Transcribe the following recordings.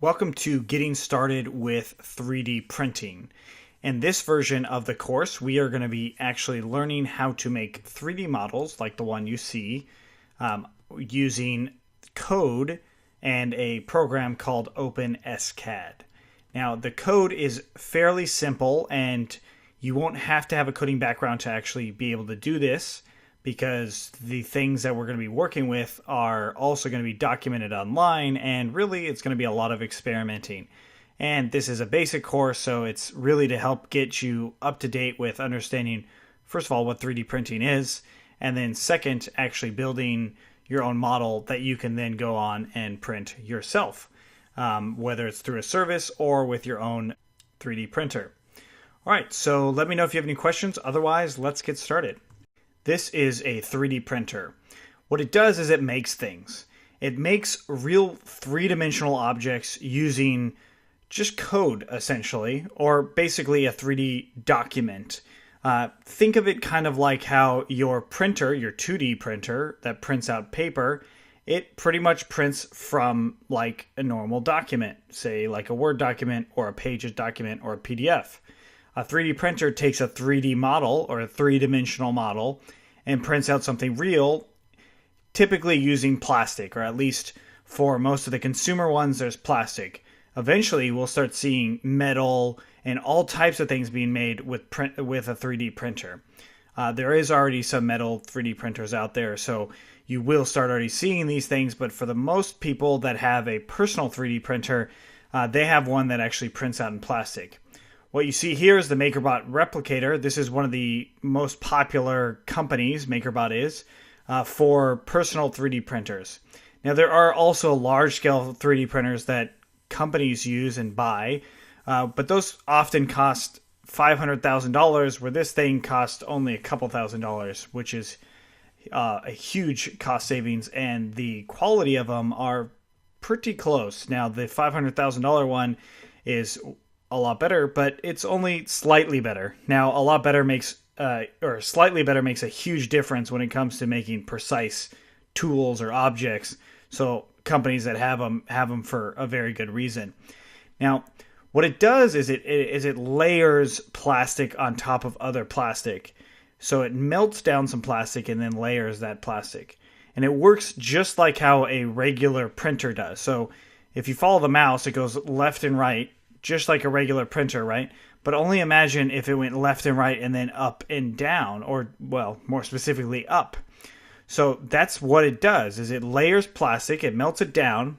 Welcome to Getting Started with 3D Printing. In this version of the course, we are going to be actually learning how to make 3D models like the one you see using code and a program called OpenSCAD. Now, the code is fairly simple and you won't have to have a coding background to actually be able to do this, because the things that we're going to be working with are also going to be documented online, and really it's going to be a lot of experimenting. And this is a basic course, so it's really to help get you up to date with understanding, first of all, what 3D printing is, and then second, actually building your own model that you can then go on and print yourself, whether it's through a service or with your own 3D printer. All right, so let me know if you have any questions. Otherwise, let's get started. This is a 3D printer. What it does is it makes things. It makes real three-dimensional objects using just code, essentially, or basically a 3D document. Think of it kind of like how your printer, your 2D printer that prints out paper, it pretty much prints from like a normal document, say like a Word document or a Pages document or a PDF. A 3D printer takes a 3D model or a three-dimensional model and prints out something real, typically using plastic, or at least for most of the consumer ones, there's plastic. Eventually, we'll start seeing metal and all types of things being made with a 3D printer. There is already some metal 3D printers out there, so you will start already seeing these things, but for the most people that have a personal 3D printer, they have one that actually prints out in plastic. What you see here is the MakerBot Replicator. This is one of the most popular companies, MakerBot is, for personal 3D printers. Now, there are also large-scale 3D printers that companies use and buy, but those often cost $500,000, where this thing costs only a couple $1,000s, which is a huge cost savings, and the quality of them are pretty close. Now, the $500,000 one is a lot better, but it's only slightly better. Now, a lot better makes, or slightly better makes a huge difference when it comes to making precise tools or objects. So companies that have them for a very good reason. Now, what it does is it layers plastic on top of other plastic. So it melts down some plastic and then layers that plastic. And it works just like how a regular printer does. So if you follow the mouse, it goes left and right, just like a regular printer, right? But only imagine if it went left and right and then up and down, or, well, more specifically up. So that's what it does, is it layers plastic, it melts it down,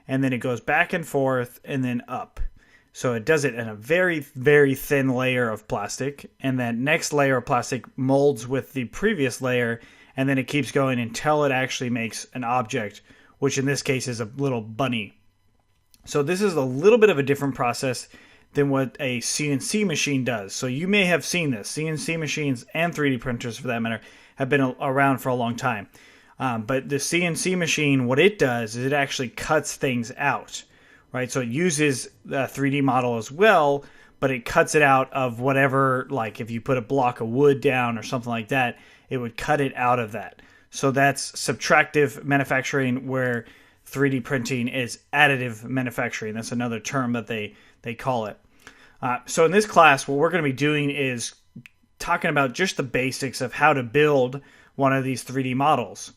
and then it goes back and forth and then up. So it does it in a very, very thin layer of plastic, and that next layer of plastic molds with the previous layer, and then it keeps going until it actually makes an object, which in this case is a little bunny. So this is a little bit of a different process than what a CNC machine does. So you may have seen this. CNC machines and 3D printers, for that matter, have been around for a long time. But the CNC machine, what it does is it actually cuts things out, right? So it uses the 3D model as well, but it cuts it out of whatever, like if you put a block of wood down or something like that, it would cut it out of that. So that's subtractive manufacturing, where 3D printing is additive manufacturing. That's another term that they call it. So in this class, what we're going to be doing is talking about just the basics of how to build one of these 3D models.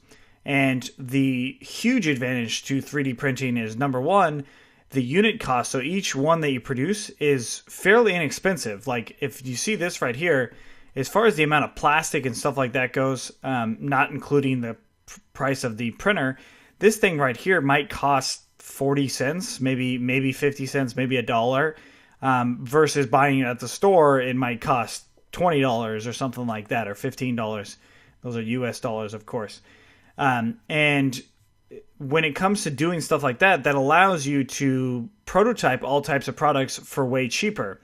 And the huge advantage to 3D printing is, number one, the unit cost. So each one that you produce is fairly inexpensive. Like if you see this right here, as far as the amount of plastic and stuff like that goes, not including the price of the printer, this thing right here might cost 40 cents, maybe 50 cents, maybe $1, versus buying it at the store, it might cost $20 or something like that, or $15. Those are US dollars, of course. And when it comes to doing stuff like that, that allows you to prototype all types of products for way cheaper.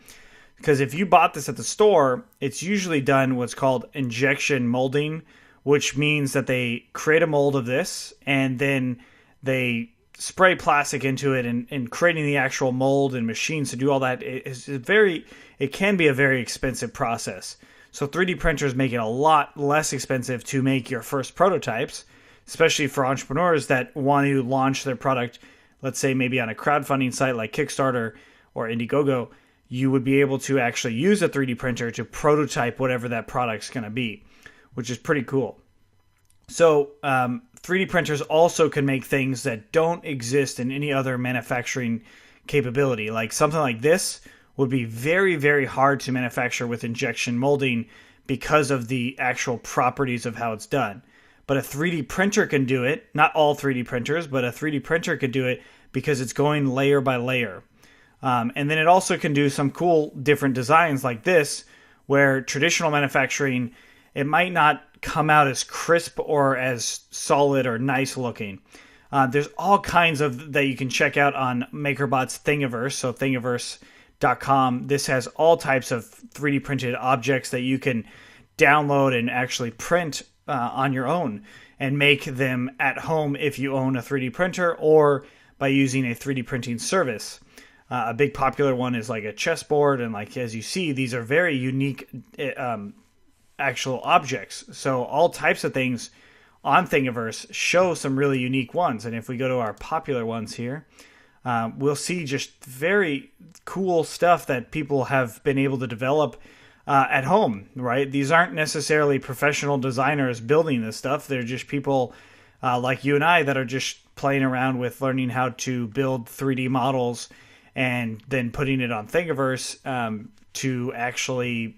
Because if you bought this at the store, it's usually done what's called injection molding, which means that they create a mold of this and then they spray plastic into it, and creating the actual mold and machines to do all that it can be a very expensive process. So 3D printers make it a lot less expensive to make your first prototypes, especially for entrepreneurs that want to launch their product let's say maybe on a crowdfunding site like Kickstarter or Indiegogo, you would be able to actually use a 3D printer to prototype whatever that product's going to be, which is pretty cool. So 3D printers also can make things that don't exist in any other manufacturing capability. Like something like this would be very, very hard to manufacture with injection molding because of the actual properties of how it's done. But a 3D printer can do it. Not all 3D printers, but a 3D printer could do it because it's going layer by layer. And then it also can do some cool different designs like this, where traditional manufacturing, it might not come out as crisp or as solid or nice looking. There's all kinds of that you can check out on MakerBot's Thingiverse, so thingiverse.com. This has all types of 3D printed objects that you can download and actually print on your own and make them at home if you own a 3D printer or by using a 3D printing service. A big popular one is like a chessboard, and like as you see, these are very unique actual objects. So all types of things on Thingiverse show some really unique ones. And if we go to our popular ones here, we'll see just very cool stuff that people have been able to develop at home, right? These aren't necessarily professional designers building this stuff. They're just people like you and I that are just playing around with learning how to build 3D models and then putting it on Thingiverse to actually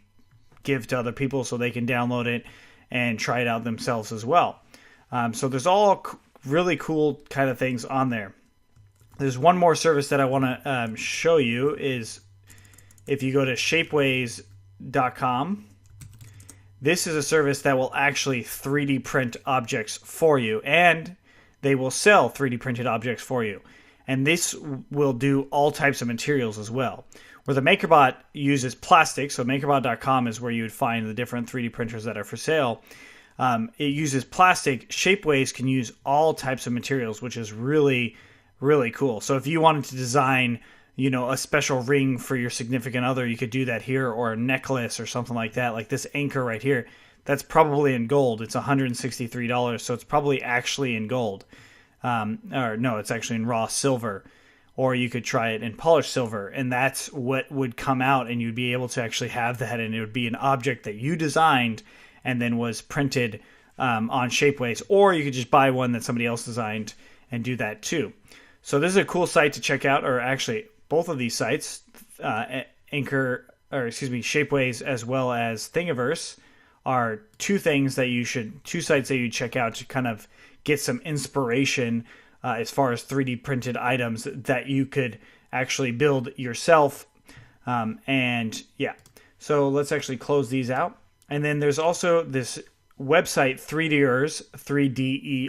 give to other people so they can download it and try it out themselves as well. So there's all really cool kind of things on there. There's one more service that I want to show you is if you go to shapeways.com. This is a service that will actually 3D print objects for you, and they will sell 3D printed objects for you. And this will do all types of materials as well. Where the MakerBot uses plastic, so MakerBot.com is where you would find the different 3D printers that are for sale. It uses plastic. Shapeways can use all types of materials, which is really, really cool. So if you wanted to design, a special ring for your significant other, you could do that here, or a necklace or something like that. Like this anchor right here, that's probably in gold. It's $163, so it's probably actually in gold. Or no, it's actually in raw silver. Or you could try it in polished silver, and that's what would come out, and you'd be able to actually have that, and it would be an object that you designed and then was printed on Shapeways. Or you could just buy one that somebody else designed and do that too. So this is a cool site to check out, or actually both of these sites, Shapeways as well as Thingiverse, are two sites that you check out to kind of get some inspiration as far as 3D printed items that you could actually build yourself. So let's actually close these out. And then there's also this website, 3Ders,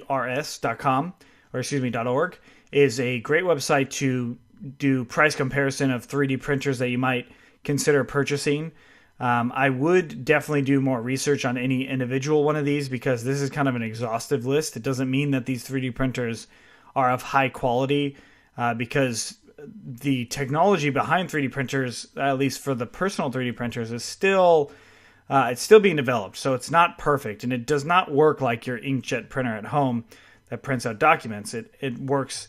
3Ders.com, .org, is a great website to do price comparison of 3D printers that you might consider purchasing. I would definitely do more research on any individual one of these because this is kind of an exhaustive list. It doesn't mean that these 3D printers are of high quality because the technology behind 3D printers, at least for the personal 3D printers, is still being developed. So it's not perfect, and it does not work like your inkjet printer at home that prints out documents. It works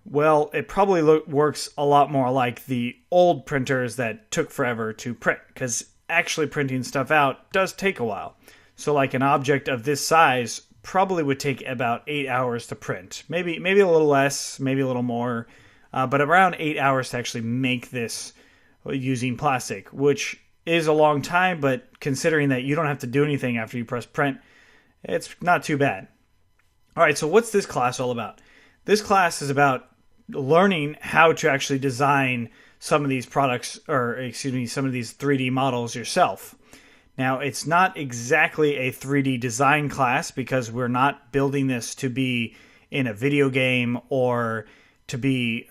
well. It probably works a lot more like the old printers that took forever to print, because actually printing stuff out does take a while. So like an object of this size probably would take about 8 hours to print. Maybe a little less, maybe a little more, but around 8 hours to actually make this using plastic, which is a long time, but considering that you don't have to do anything after you press print, it's not too bad. All right, so what's this class all about? This class is about learning how to actually design some of these products, some of these 3D models yourself. Now, it's not exactly a 3D design class because we're not building this to be in a video game or to be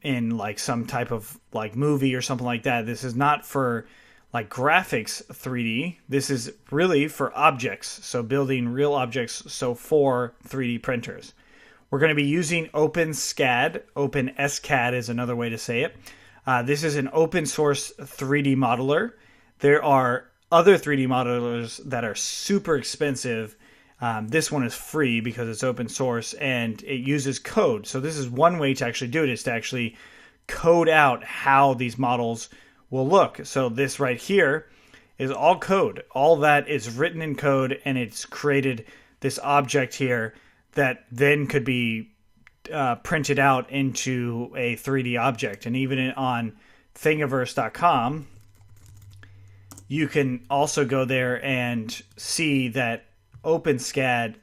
in like some type of like movie or something like that. This is not for like graphics 3D. This is really for objects. So building real objects, so for 3D printers. We're going to be using OpenSCAD. OpenSCAD is another way to say it. This is an open source 3D modeler. There are other 3D modelers that are super expensive This one is free because it's open source and it uses code. So this is one way to actually do it, is to actually code out how these models will look. So this right here is all code. All that is written in code, and it's created this object here that then could be printed out into a 3D object. And even on Thingiverse.com, you can also go there and see that OpenSCAD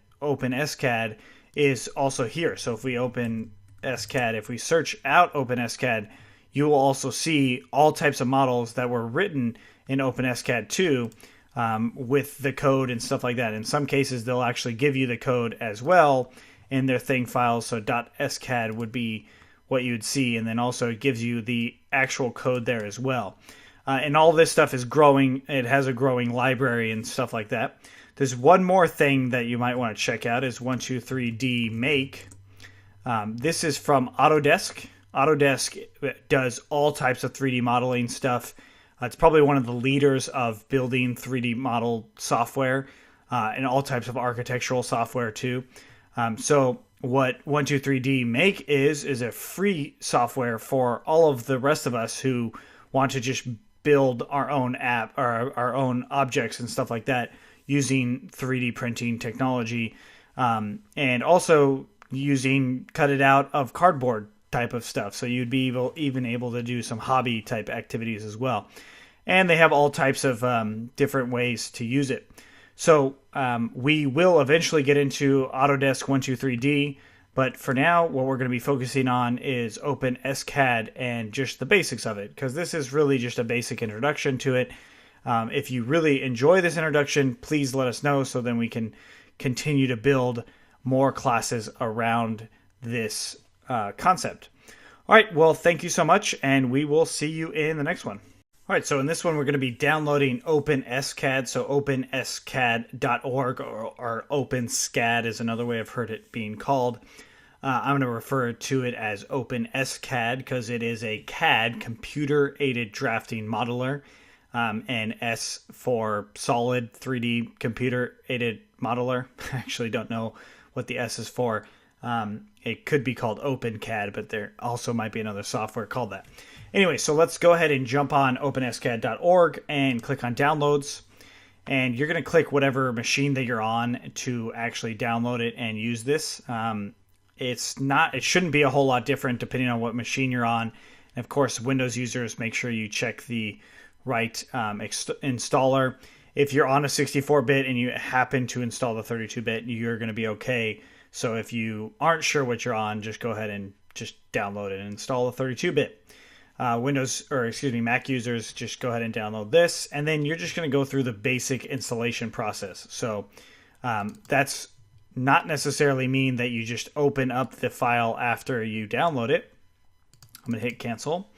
is also here. So if we open SCAD, if we search out OpenSCAD, you will also see all types of models that were written in OpenSCAD 2 with the code and stuff like that. In some cases, they'll actually give you the code as well in their thing files. So .scad would be what you would see, and then also it gives you the actual code there as well. And all this stuff is growing. It has a growing library and stuff like that. There's one more thing that you might want to check out is 123D Make. This is from Autodesk. Autodesk does all types of 3D modeling stuff. It's probably one of the leaders of building 3D model software and all types of architectural software too. So what 123D Make is a free software for all of the rest of us who want to just build our own app or our own objects and stuff like that using 3D printing technology, and also using cut it out of cardboard type of stuff. So you'd be even able to do some hobby type activities as well. And they have all types of different ways to use it. So we will eventually get into Autodesk 123D, but for now, what we're going to be focusing on is OpenSCAD and just the basics of it, because this is really just a basic introduction to it. If you really enjoy this introduction, please let us know so then we can continue to build more classes around this concept. All right, well, thank you so much, and we will see you in the next one. All right, so in this one, we're going to be downloading OpenSCAD, so openscad.org, or OpenSCAD is another way I've heard it being called. I'm going to refer to it as OpenSCAD because it is a CAD, computer-aided drafting modeler, and S for solid 3D computer-aided modeler. I actually don't know what the S is for. It could be called OpenCAD, but there also might be another software called that. Anyway, so let's go ahead and jump on openscad.org and click on downloads. And you're going to click whatever machine that you're on to actually download it and use this. It shouldn't be a whole lot different depending on what machine you're on. And of course, Windows users, make sure you check the right installer. If you're on a 64-bit and you happen to install the 32-bit, you're going to be okay. So if you aren't sure what you're on, just go ahead and just download it and install the 32-bit. Mac users, just go ahead and download this, and then you're just going to go through the basic installation process. So that's not necessarily mean that you just open up the file after you download it. I'm going to hit cancel.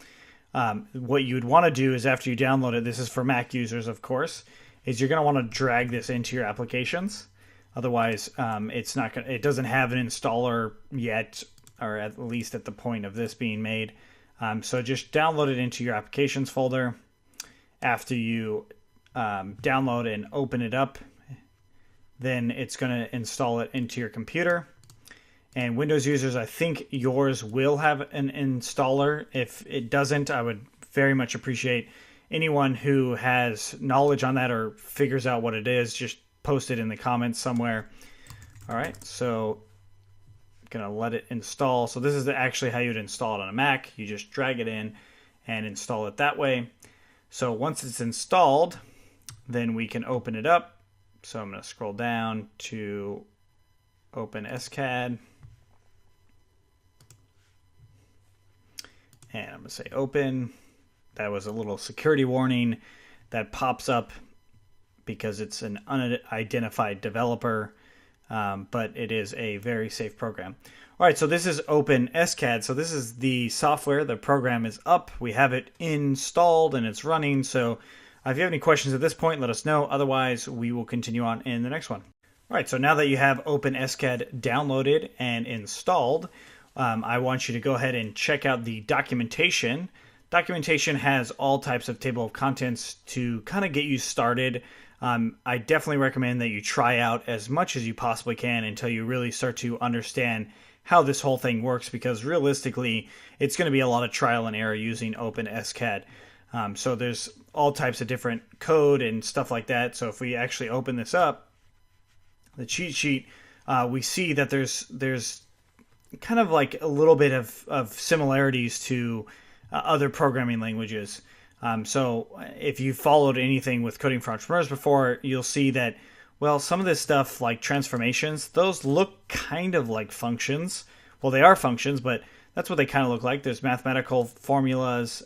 What you would want to do is after you download it, this is for Mac users, of course, is you're going to want to drag this into your applications. Otherwise, it doesn't have an installer yet, or at least at the point of this being made. So just download it into your applications folder. After you download and open it up, then it's going to install it into your computer. And Windows users, I think yours will have an installer. If it doesn't, I would very much appreciate anyone who has knowledge on that or figures out what it is, just post it in the comments somewhere. All right, so I'm going to let it install. So this is actually how you'd install it on a Mac. You just drag it in and install it that way. So once it's installed, then we can open it up. So I'm going to scroll down to OpenSCAD. And I'm going to say open. That was a little security warning that pops up because it's an unidentified developer, but it is a very safe program. All right, so this is OpenSCAD. So this is the software. The program is up. We have it installed and it's running. So if you have any questions at this point, let us know. Otherwise, we will continue on in the next one. All right, so now that you have OpenSCAD downloaded and installed, I want you to go ahead and check out the documentation. Documentation has all types of table of contents to kind of get you started I definitely recommend that you try out as much as you possibly can until you really start to understand how this whole thing works, because realistically, it's going to be a lot of trial and error using OpenSCAD. So there's all types of different code and stuff like that. So if we actually open this up, the cheat sheet, we see that there's kind of like a little bit of similarities to other programming languages. So if you followed anything with Coding for Entrepreneurs before, you'll see that, well, some of this stuff like transformations, those look kind of like functions. Well, they are functions, but that's what they kind of look like. There's mathematical formulas,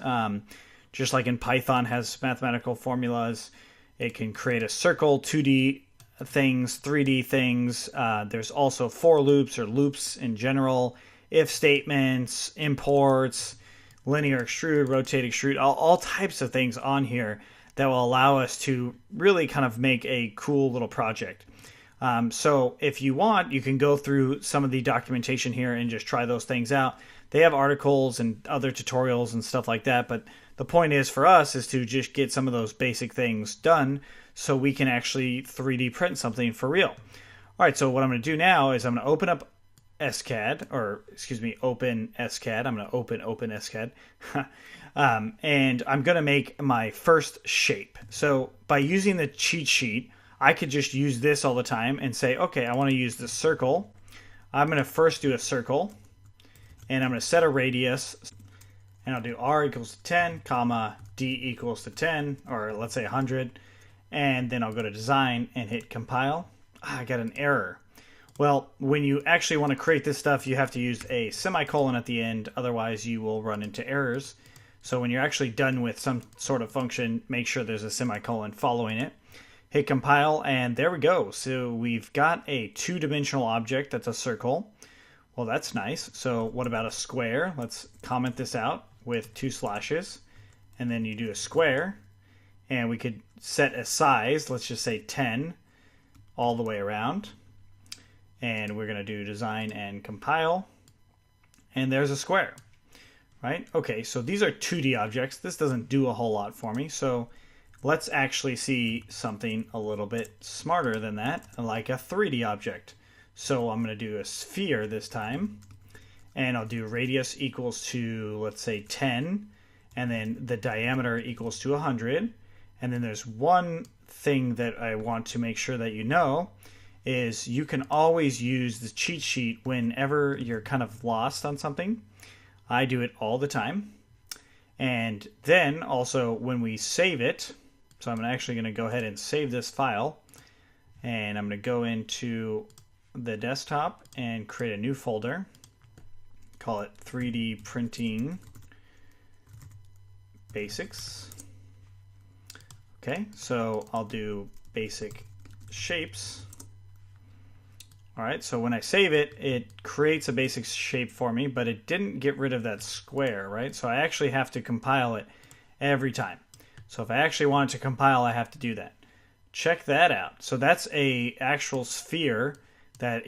just like in Python has mathematical formulas. It can create a circle, 2D things, 3D things. There's also for loops or loops in general, if statements, imports, linear extrude, rotate extrude, all types of things on here that will allow us to really kind of make a cool little project. So if you want, you can go through some of the documentation here and just try those things out. They have articles and other tutorials and stuff like that, but the point is for us is to just get some of those basic things done so we can actually 3D print something for real. All right, so what I'm going to do now is I'm going to open up SCAD, or excuse me, OpenSCAD. I'm going to open OpenSCAD. And I'm going to make my first shape. So by using the cheat sheet, I could just use this all the time and say, okay, I want to use the circle. I'm going to first do a circle, and I'm going to set a radius, and I'll do R equals to 10, comma, D equals to 10, or let's say 100, and then I'll go to design and hit compile. I got an error. Well, when you actually want to create this stuff, you have to use a semicolon at the end, otherwise you will run into errors. So when you're actually done with some sort of function, make sure there's a semicolon following it. Hit compile, and there we go. So we've got a two-dimensional object that's a circle. Well, that's nice. So what about a square? Let's comment this out with 2 slashes, and then you do a square, and we could set a size, let's just say 10, all the way around. And we're going to do design and compile, and there's a square, right? Okay, so these are 2D objects. This doesn't do a whole lot for me, so let's actually see something a little bit smarter than that, like a 3D object. So I'm going to do a sphere this time, and I'll do radius equals to, let's say, 10, and then the diameter equals to 100. And then there's one thing that I want to make sure that you know is you can always use the cheat sheet whenever you're kind of lost on something. I do it all the time. And then also when we save it, so I'm actually going to go ahead and save this file, and I'm going to go into the desktop and create a new folder, call it 3D Printing Basics. Okay, so I'll do basic shapes. All right, so when I save it, it creates a basic shape for me, but it didn't get rid of that square, right? So I actually have to compile it every time. So if I actually want it to compile, I have to do that. Check that out. So that's a actual sphere that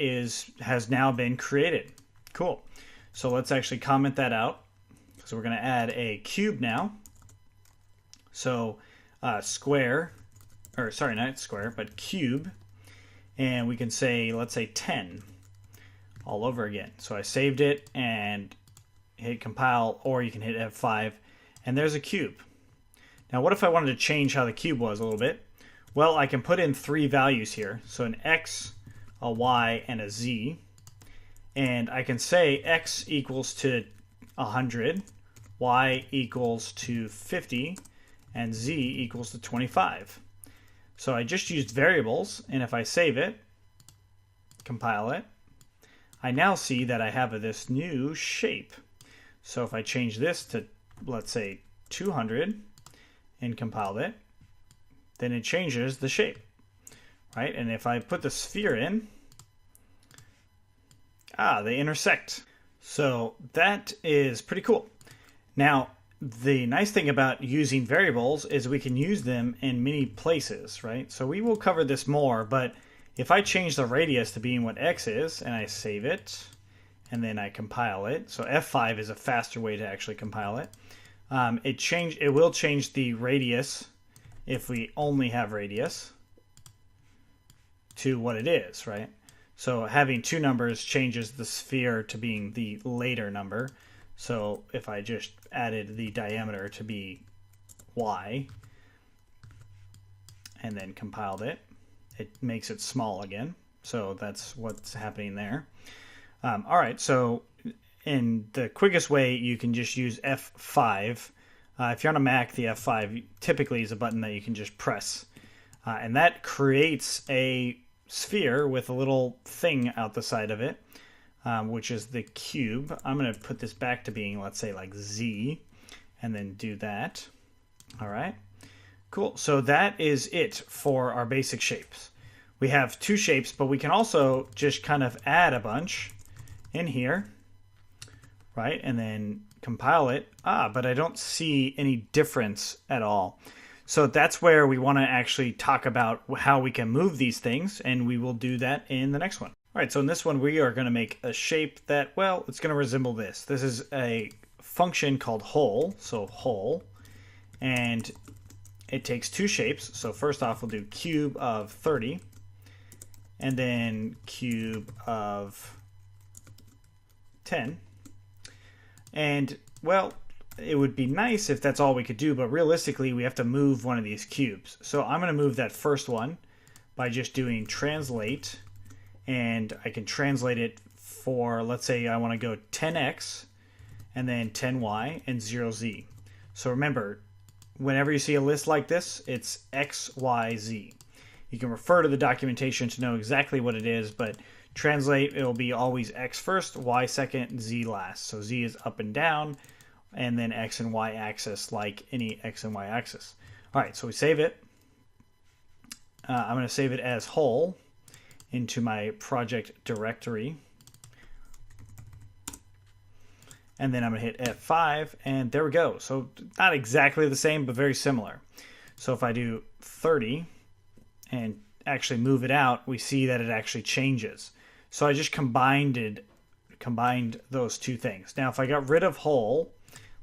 has now been created. Cool. So let's actually comment that out. So we're going to add a cube now. So square, or sorry, not square, but cube. And we can say, let's say 10 all over again. So I saved it and hit compile, or you can hit F5, and there's a cube. Now what if I wanted to change how the cube was a little bit? Well, I can put in 3 values here. So an X, a Y, and a Z. And I can say X equals to 100, Y equals to 50, and Z equals to 25. So I just used variables, and if I save it, compile it, I now see that I have this new shape. So if I change this to, let's say, 200 and compile it, then it changes the shape, right? And if I put the sphere in, they intersect. So that is pretty cool. Now, the nice thing about using variables is we can use them in many places, right? So we will cover this more, but if I change the radius to being what X is, and I save it, and then I compile it, so F5 is a faster way to actually compile it, it will change the radius if we only have radius. to what it is, right? So having two numbers changes the sphere to being the later number. So if I just added the diameter to be y and then compiled it, it makes it small again. So that's what's happening there. All right, so in the quickest way, you can just use F5. If you're on a Mac, the F5 typically is a button that you can just press. And that creates a sphere with a little thing out the side of it, which is the cube. I'm going to put this back to being, let's say, like Z, and then do that. All right, cool. So that is it for our basic shapes. We have two shapes, but we can also just kind of add a bunch in here, right? And then compile it. But I don't see any difference at all. So that's where we want to actually talk about how we can move these things, and we will do that in the next one. All right, so in this one, we are going to make a shape that, well, it's going to resemble this. This is a function called whole, so whole, and it takes two shapes. So first off, we'll do cube of 30, and then cube of 10. And, well, it would be nice if that's all we could do, but realistically we have to move one of these cubes. So I'm going to move that first one by just doing translate, and I can translate it for, let's say I want to go 10x and then 10y and 0z. So remember, whenever you see a list like this, it's x, y, z. You can refer to the documentation to know exactly what it is, but translate, it'll be always x first, y second, z last. So z is up and down, and then x and y axis like any x and y axis. All right, so we save it. I'm going to save it as whole into my project directory. And then I'm going to hit F5, and there we go. So not exactly the same, but very similar. So if I do 30 and actually move it out, we see that it actually changes. So I just combined those two things. Now if I got rid of whole,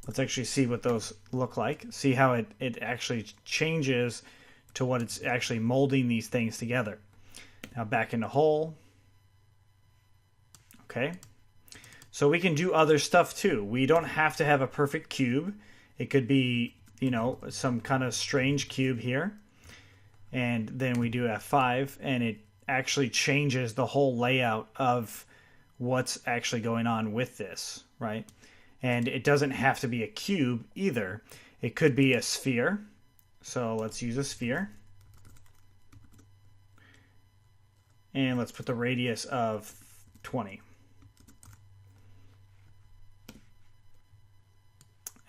let's actually see what those look like. See how it actually changes to what it's actually molding these things together. Now back into whole. Okay. So we can do other stuff too. We don't have to have a perfect cube. It could be, some kind of strange cube here. And then we do F5, and it actually changes the whole layout of what's actually going on with this, right? And it doesn't have to be a cube either. It could be a sphere. So let's use a sphere. And let's put the radius of 20.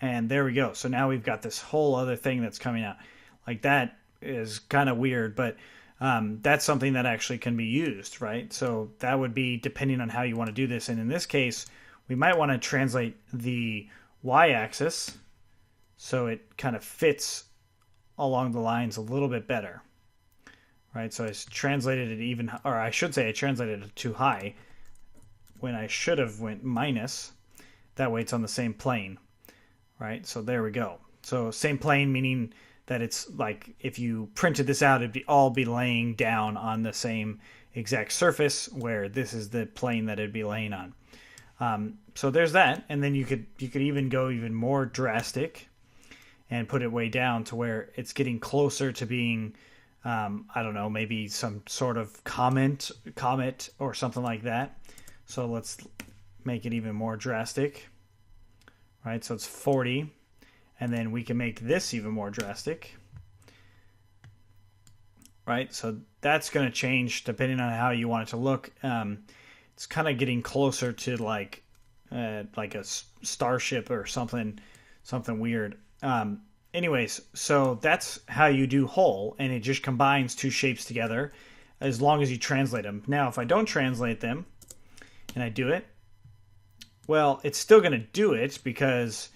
And there we go. So now we've got this whole other thing that's coming out. Like that is kind of weird, but that's something that actually can be used, right? So that would be depending on how you want to do this. And in this case, we might want to translate the y-axis so it kind of fits along the lines a little bit better, right? So I translated it even, or I should say I translated it too high when I should have went minus. That way it's on the same plane, right? So there we go. So same plane, meaning that it's like if you printed this out, it'd all be laying down on the same exact surface, where this is the plane that it'd be laying on. So there's that, and then you could even go even more drastic and put it way down to where it's getting closer to being, I don't know, maybe some sort of comet or something like that. So let's make it even more drastic, right? So it's 40, and then we can make this even more drastic, right? So that's going to change depending on how you want it to look. It's kind of getting closer to like a starship or something weird. Anyways, so that's how you do whole, and it just combines two shapes together as long as you translate them. Now, if I don't translate them and I do it, well, it's still going to do it, because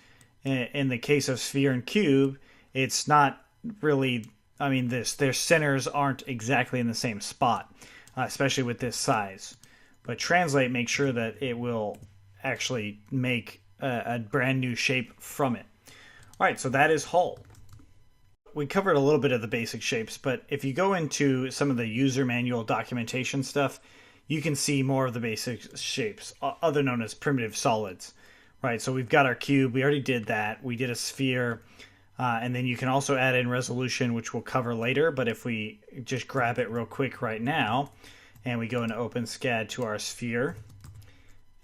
in the case of sphere and cube, it's not really, their centers aren't exactly in the same spot, especially with this size. But translate makes sure that it will actually make a brand new shape from it. All right, so that is whole. we covered a little bit of the basic shapes, but if you go into some of the user manual documentation stuff, you can see more of the basic shapes, other known as primitive solids, right? So we've got our cube. We already did that. We did a sphere. And then you can also add in resolution, which we'll cover later. But if we just grab it real quick right now, and we go into OpenSCAD to our sphere,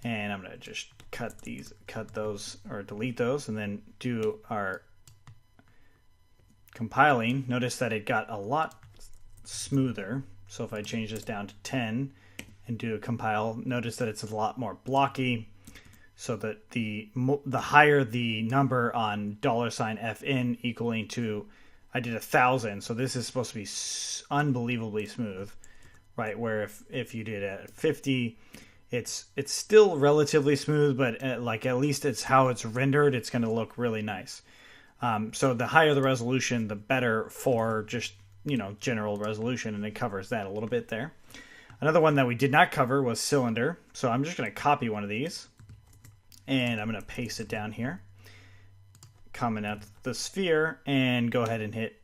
and I'm going to just cut those or delete those, and then do our compiling. Notice that it got a lot smoother. So if I change this down to 10 and do a compile, notice that it's a lot more blocky. So that the higher the number on $FN equaling to, I did 1,000. So this is supposed to be unbelievably smooth, right? Where if you did at 50, it's still relatively smooth, but at least it's how it's rendered. It's going to look really nice. So the higher the resolution, the better for just, general resolution, and it covers that a little bit there. Another one that we did not cover was cylinder. So I'm just going to copy one of these, and I'm going to paste it down here. Comment out the sphere and go ahead and hit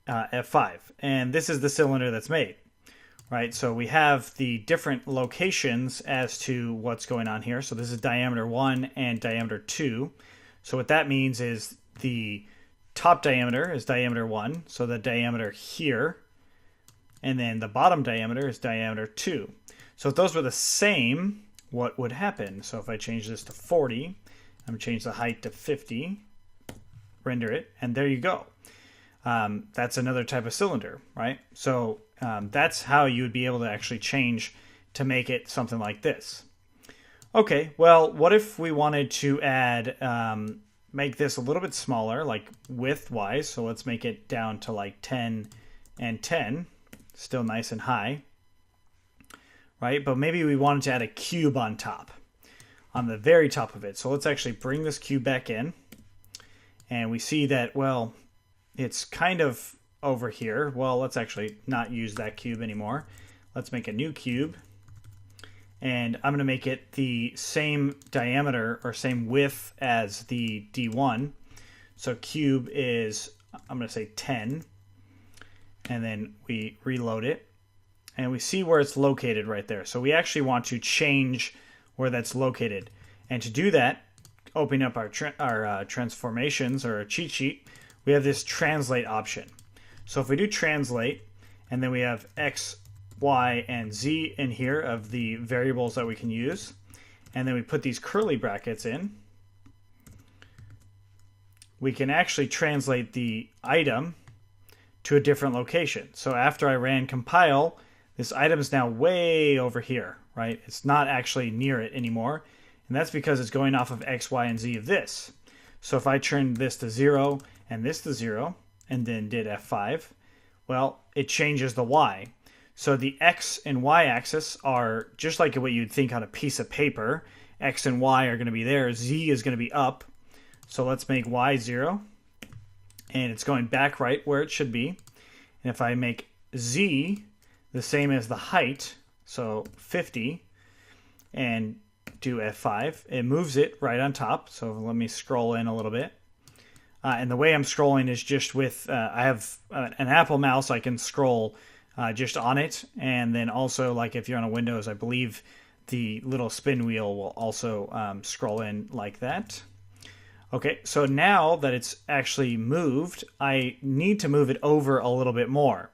F5. And this is the cylinder that's made, right? So we have the different locations as to what's going on here. So this is diameter 1 and diameter 2. So what that means is the top diameter is diameter 1, so the diameter here, and then the bottom diameter is diameter 2. So if those were the same, what would happen? So if I change this to 40, I'm going to change the height to 50, render it, and there you go. That's another type of cylinder, right? So that's how you would be able to actually change to make it something like this. Okay, well, what if we wanted to add, make this a little bit smaller, like width-wise, so let's make it down to like 10 and 10, still nice and high, right? But maybe we wanted to add a cube on top, on the very top of it. So let's actually bring this cube back in, and we see that, well, it's kind of over here. Well, let's actually not use that cube anymore. Let's make a new cube. And I'm going to make it the same diameter or same width as the D1. So cube is, I'm going to say 10. And then we reload it. And we see where it's located right there. So we actually want to change where that's located. And to do that, opening up our transformations or a cheat sheet, we have this translate option. So if we do translate, and then we have X, Y, and Z in here of the variables that we can use, and then we put these curly brackets in, we can actually translate the item to a different location. So after I ran compile, this item is now way over here, right? It's not actually near it anymore, and that's because it's going off of X, Y, and Z of this. So if I turned this to 0 and this to 0, and then did F5, well, it changes the Y. So the X and Y axis are just like what you'd think on a piece of paper. X and Y are going to be there. Z is going to be up. So let's make Y 0. And it's going back right where it should be. And if I make Z the same as the height, so 50, and do F5, it moves it right on top. So let me scroll in a little bit. And the way I'm scrolling is just with, I have an Apple mouse, I can scroll just on it. And then also, like if you're on a Windows, I believe the little spin wheel will also scroll in like that. Okay, so now that it's actually moved, I need to move it over a little bit more.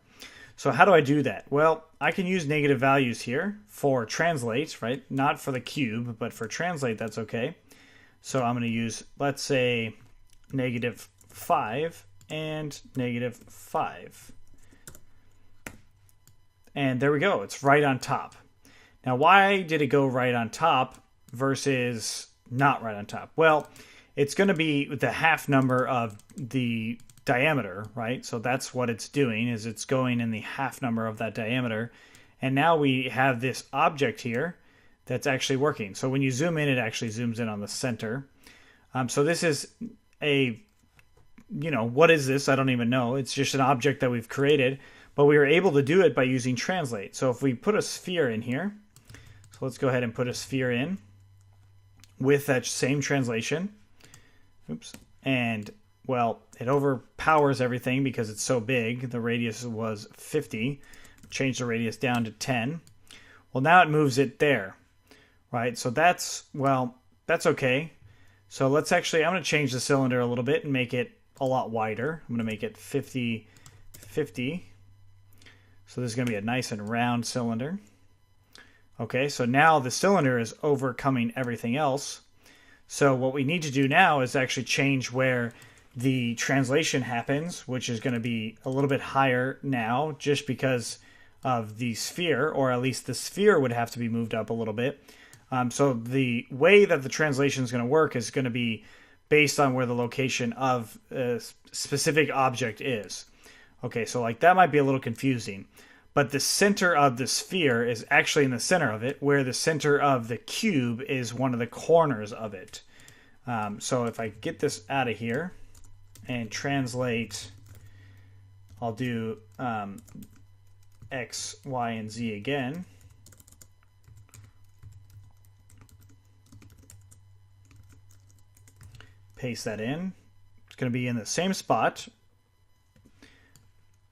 So how do I do that? Well, I can use negative values here for translate, right? Not for the cube, but for translate, that's okay. So I'm going to use, let's say, -5 and -5. And there we go. It's right on top. Now, why did it go right on top versus not right on top? Well, it's going to be the half number of the diameter, right? So that's what it's doing, is it's going in the half number of that diameter. And now we have this object here that's actually working. So when you zoom in, it actually zooms in on the center. So this is a, what is this? I don't even know. It's just an object that we've created, but we were able to do it by using translate. So if we put a sphere in here, so let's go ahead and put a sphere in with that same translation. Oops. And well, it overpowers everything because it's so big. The radius was 50. Change the radius down to 10. Well, now it moves it there, right? So that's okay. So let's actually, I'm going to change the cylinder a little bit and make it a lot wider. I'm going to make it 50, 50. So this is going to be a nice and round cylinder. Okay, so now the cylinder is overcoming everything else. So what we need to do now is actually change where the translation happens, which is going to be a little bit higher now just because of the sphere, or at least the sphere would have to be moved up a little bit. So the way that the translation is going to work is going to be based on where the location of a specific object is. Okay, so like that might be a little confusing, but the center of the sphere is actually in the center of it, where the center of the cube is one of the corners of it. So if I get this out of here and translate, I'll do X, Y, and Z again. Paste that in. It's going to be in the same spot.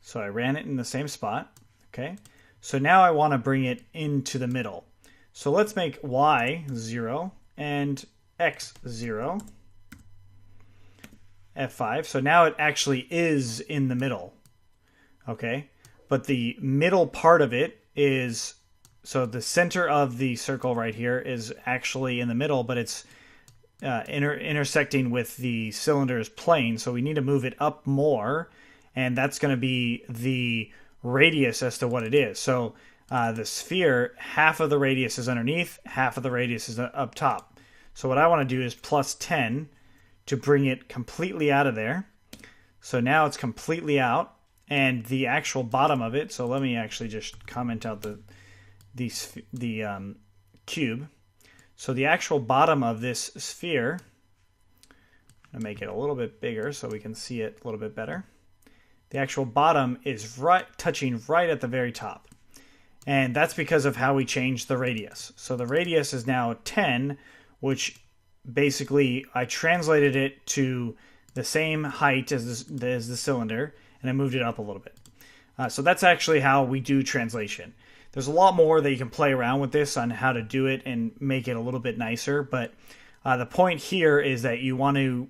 So I ran it in the same spot. Okay. So now I want to bring it into the middle. So let's make Y 0 and X 0. F5. So now it actually is in the middle. Okay. But the middle part of it is, so the center of the circle right here is actually in the middle, but it's intersecting with the cylinder's plane. So we need to move it up more, and that's going to be the radius as to what it is. So the sphere, half of the radius is underneath, half of the radius is up top. So what I want to do is plus 10 to bring it completely out of there. So now it's completely out, and the actual bottom of it, so let me actually just comment out the cube. So the actual bottom of this sphere, I'm going to make it a little bit bigger so we can see it a little bit better. The actual bottom is touching right at the very top. And that's because of how we changed the radius. So the radius is now 10, which basically I translated it to the same height as the cylinder, and I moved it up a little bit. So that's actually how we do translation. There's a lot more that you can play around with this on how to do it and make it a little bit nicer, but the point here is that you want to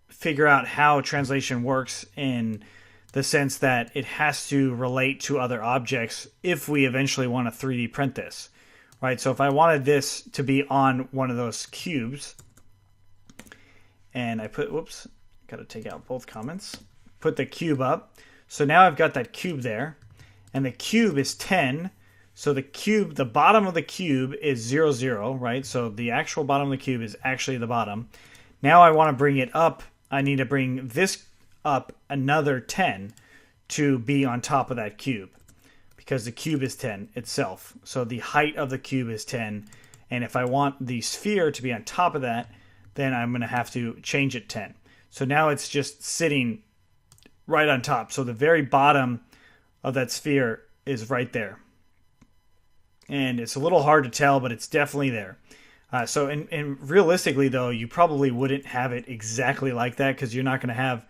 figure out how translation works in the sense that it has to relate to other objects if we eventually want to 3D print this, right? So if I wanted this to be on one of those cubes, and I put, whoops, got to take out both comments, put the cube up. So now I've got that cube there, and the cube is 10. So the cube, the bottom of the cube is 0, 0, right? So the actual bottom of the cube is actually the bottom. Now I want to bring it up. I need to bring this up another 10 to be on top of that cube, because the cube is 10 itself. So the height of the cube is 10. And if I want the sphere to be on top of that, then I'm going to have to change it 10. So now it's just sitting right on top. So the very bottom of that sphere is right there. And it's a little hard to tell, but it's definitely there. And realistically, though, you probably wouldn't have it exactly like that, because you're not going to have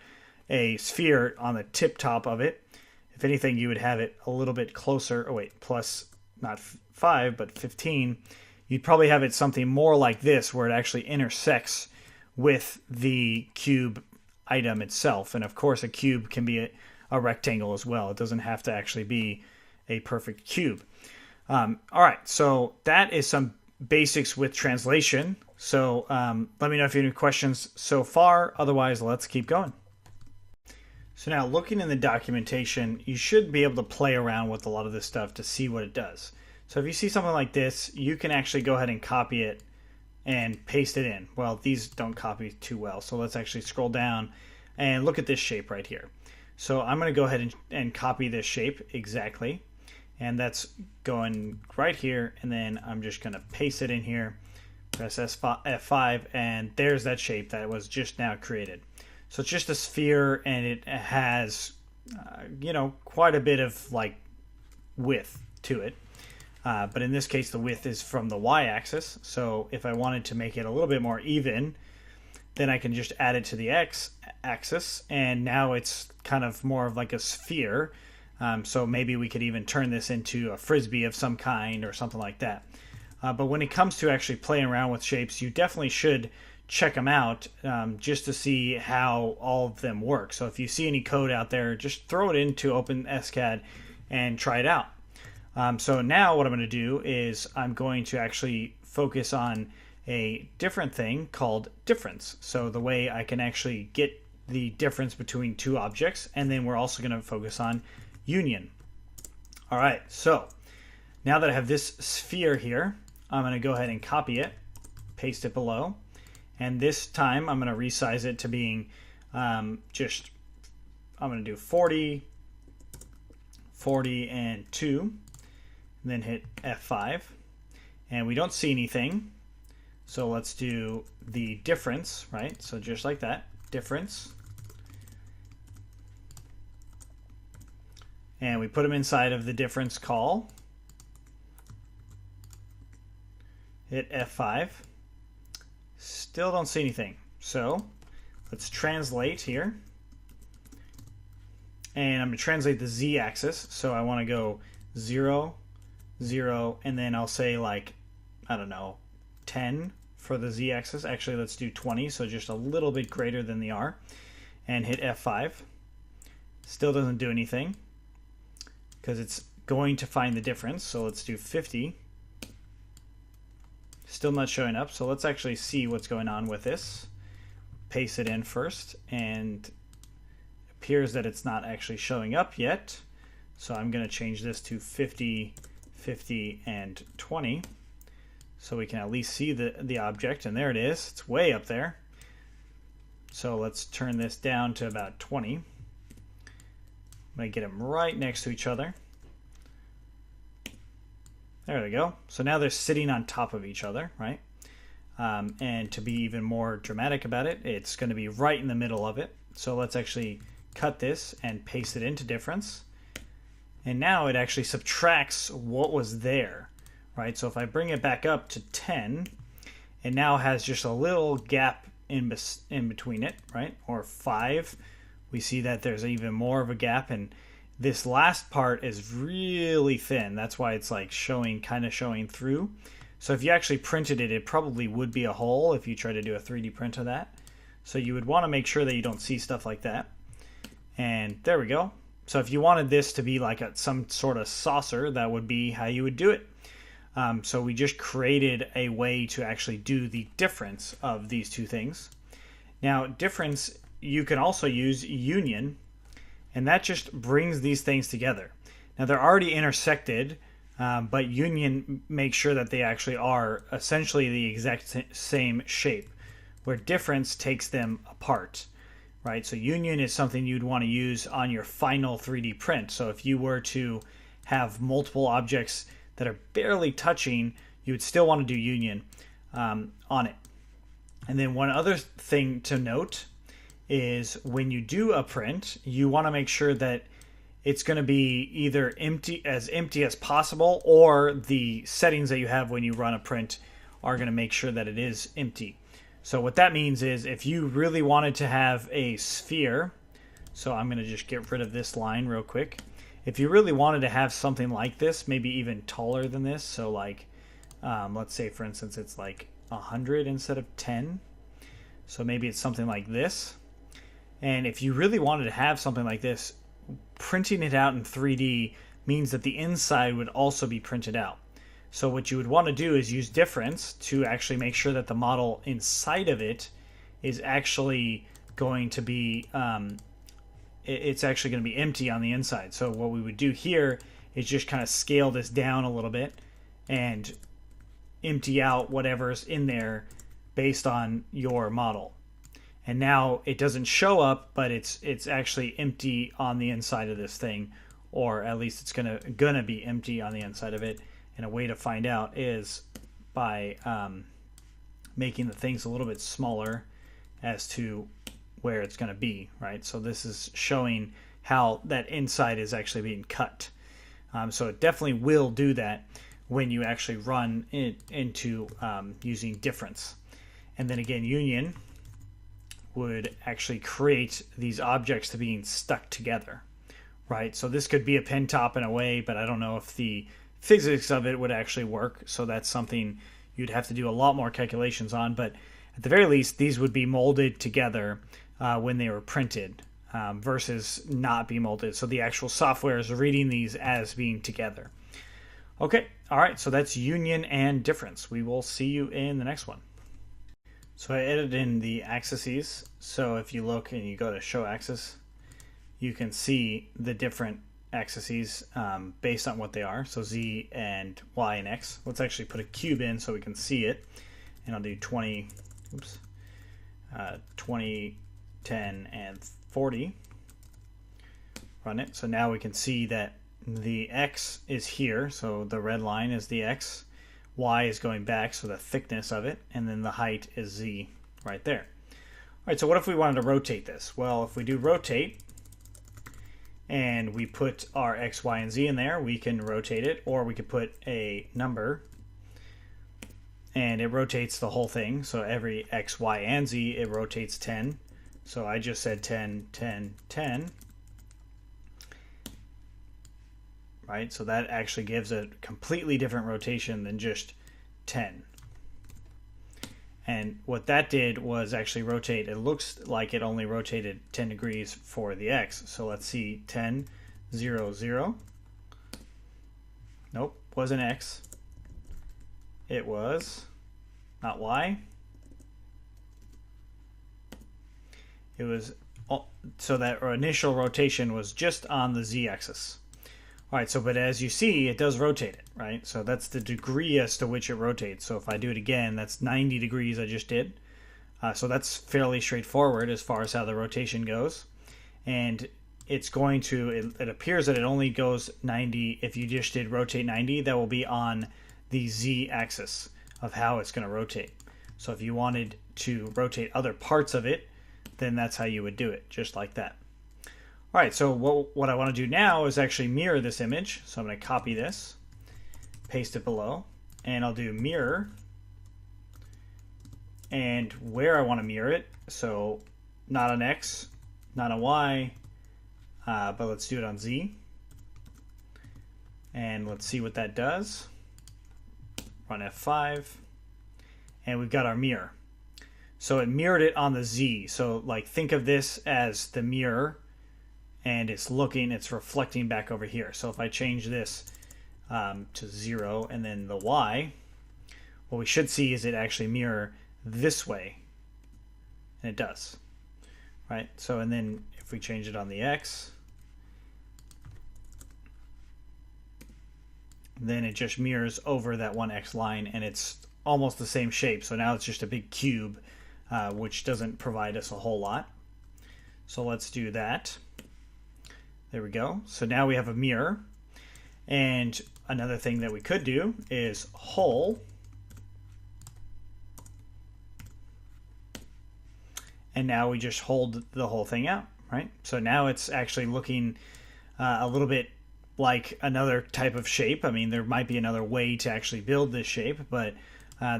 a sphere on the tip top of it. If anything, you would have it a little bit closer. Oh, wait, plus not 5, but 15. You'd probably have it something more like this, where it actually intersects with the cube item itself. And of course, a cube can be a rectangle as well. It doesn't have to actually be a perfect cube. All right, so that is some basics with translation. So let me know if you have any questions so far. Otherwise, let's keep going. So now, looking in the documentation, you should be able to play around with a lot of this stuff to see what it does. So if you see something like this, you can actually go ahead and copy it and paste it in. Well, these don't copy too well, so let's actually scroll down and look at this shape right here. So I'm going to go ahead and copy this shape exactly. And that's going right here, and then I'm just going to paste it in here, press F5, and there's that shape that was just now created. So it's just a sphere, and it has, quite a bit of like width to it. But in this case, the width is from the y-axis. So if I wanted to make it a little bit more even, then I can just add it to the x-axis, and now it's kind of more of like a sphere. So maybe we could even turn this into a frisbee of some kind or something like that. But when it comes to actually playing around with shapes, you definitely should check them out just to see how all of them work. So if you see any code out there, just throw it into OpenSCAD and try it out. So now what I'm going to do is I'm going to actually focus on a different thing called difference. So the way I can actually get the difference between two objects, and then we're also going to focus on union. All right, so now that I have this sphere here, I'm going to go ahead and copy it, paste it below, and this time I'm going to resize it to being I'm going to do 40, 40, and 2, and then hit F5, and we don't see anything, so let's do the difference, right? So just like that, difference, and we put them inside of the difference call, hit F5, still don't see anything. So let's translate here, and I'm going to translate the z-axis. So I want to go 0, 0, and then I'll say, like, I don't know, 10 for the z-axis. Actually, let's do 20, so just a little bit greater than the r, and hit F5. Still doesn't do anything because it's going to find the difference. So let's do 50. Still not showing up, so let's actually see what's going on with this. Paste it in first, and it appears that it's not actually showing up yet. So I'm going to change this to 50, 50, and 20, so we can at least see the object, and there it is. It's way up there. So let's turn this down to about 20. I'm going to get them right next to each other. There they go. So now they're sitting on top of each other, right? And to be even more dramatic about it, it's going to be right in the middle of it. So let's actually cut this and paste it into difference. And now it actually subtracts what was there, right? So if I bring it back up to 10, it now has just a little gap in between it, right? Or 5, we see that there's even more of a gap, and this last part is really thin. That's why it's like kind of showing through. So if you actually printed it, it probably would be a hole if you try to do a 3D print of that. So you would want to make sure that you don't see stuff like that. And there we go. So if you wanted this to be like some sort of saucer, that would be how you would do it. So we just created a way to actually do the difference of these two things. Now, difference, you can also use union, and that just brings these things together. Now they're already intersected, but union makes sure that they actually are essentially the exact same shape, where difference takes them apart, right? So union is something you'd want to use on your final 3D print. So if you were to have multiple objects that are barely touching, you would still want to do union on it. And then one other thing to note is when you do a print, you want to make sure that it's going to be either empty as possible, or the settings that you have when you run a print are going to make sure that it is empty. So what that means is if you really wanted to have a sphere, so I'm going to just get rid of this line real quick. If you really wanted to have something like this, maybe even taller than this, so like let's say for instance it's like 100 instead of 10, so maybe it's something like this. And if you really wanted to have something like this, printing it out in 3D means that the inside would also be printed out. So what you would want to do is use difference to actually make sure that the model inside of it is actually going to be it's actually going to be empty on the inside. So what we would do here is just kind of scale this down a little bit and empty out whatever's in there based on your model. And now it doesn't show up, but it's actually empty on the inside of this thing, or at least it's gonna be empty on the inside of it. And a way to find out is by making the things a little bit smaller as to where it's going to be, right? So this is showing how that inside is actually being cut. So it definitely will do that when you actually run it into using difference. And then again, union, would actually create these objects to being stuck together, right? So this could be a pen top in a way, but I don't know if the physics of it would actually work. So that's something you'd have to do a lot more calculations on. But at the very least, these would be molded together when they were printed versus not be molded. So the actual software is reading these as being together. Okay, all right, so that's union and difference. We will see you in the next one. So I added in the axes. So if you look and you go to show axis, you can see the different axes based on what they are. So Z and Y and X. Let's actually put a cube in so we can see it. And I'll do 20, 10, and 40. Run it. So now we can see that the X is here. So the red line is the X. Y is going back, so the thickness of it, and then the height is Z right there. All right, so what if we wanted to rotate this? Well, if we do rotate and we put our X, Y, and Z in there, we can rotate it, or we could put a number and it rotates the whole thing. So every X, Y, and Z, it rotates 10. So I just said 10, 10, 10. Right, so that actually gives a completely different rotation than just 10. And what that did was actually rotate. It looks like it only rotated 10 degrees for the X. So let's see, 10, 0, 0. Nope, wasn't X. It was not Y. It was, so that initial rotation was just on the Z axis. All right, so but as you see, it does rotate it, right? So that's the degree as to which it rotates. So if I do it again, that's 90 degrees I just did. So that's fairly straightforward as far as how the rotation goes. And it's going to, it appears that it only goes 90. If you just did rotate 90, that will be on the Z axis of how it's going to rotate. So if you wanted to rotate other parts of it, then that's how you would do it, just like that. All right, so what I want to do now is actually mirror this image. So I'm going to copy this, paste it below, and I'll do mirror. And where I want to mirror it, so not on X, not on Y, but let's do it on Z. And let's see what that does. Run F5, and we've got our mirror. So it mirrored it on the Z. So like think of this as the mirror, and it's reflecting back over here. So if I change this to 0 and then the Y, what we should see is it actually mirror this way, and it does, right? So and then if we change it on the X, then it just mirrors over that one X line, and it's almost the same shape. So now it's just a big cube, which doesn't provide us a whole lot. So let's do that. There we go. So now we have a mirror. And another thing that we could do is whole. And now we just hold the whole thing out, right? So now it's actually looking a little bit like another type of shape. I mean, there might be another way to actually build this shape, but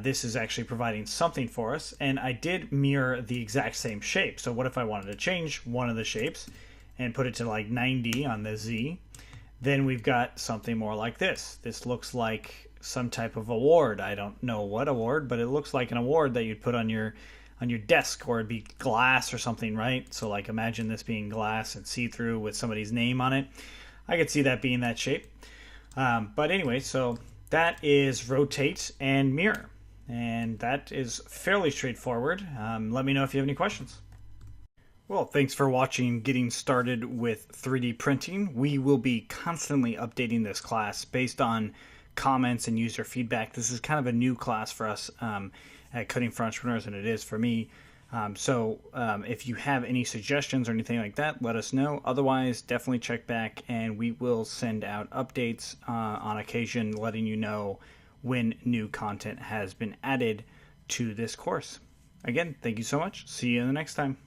this is actually providing something for us. And I did mirror the exact same shape. So what if I wanted to change one of the shapes and put it to like 90 on the Z? Then we've got something more like this. This looks like some type of award. I don't know what award, but it looks like an award that you'd put on your desk, or it'd be glass or something, right? So like imagine this being glass and see-through with somebody's name on it. I could see that being that shape. But anyway, so that is rotate and mirror. And that is fairly straightforward. Let me know if you have any questions. Well, thanks for watching Getting Started with 3D Printing. We will be constantly updating this class based on comments and user feedback. This is kind of a new class for us at Cutting for Entrepreneurs, and it is for me. So if you have any suggestions or anything like that, let us know. Otherwise, definitely check back, and we will send out updates on occasion letting you know when new content has been added to this course. Again, thank you so much. See you in the next time.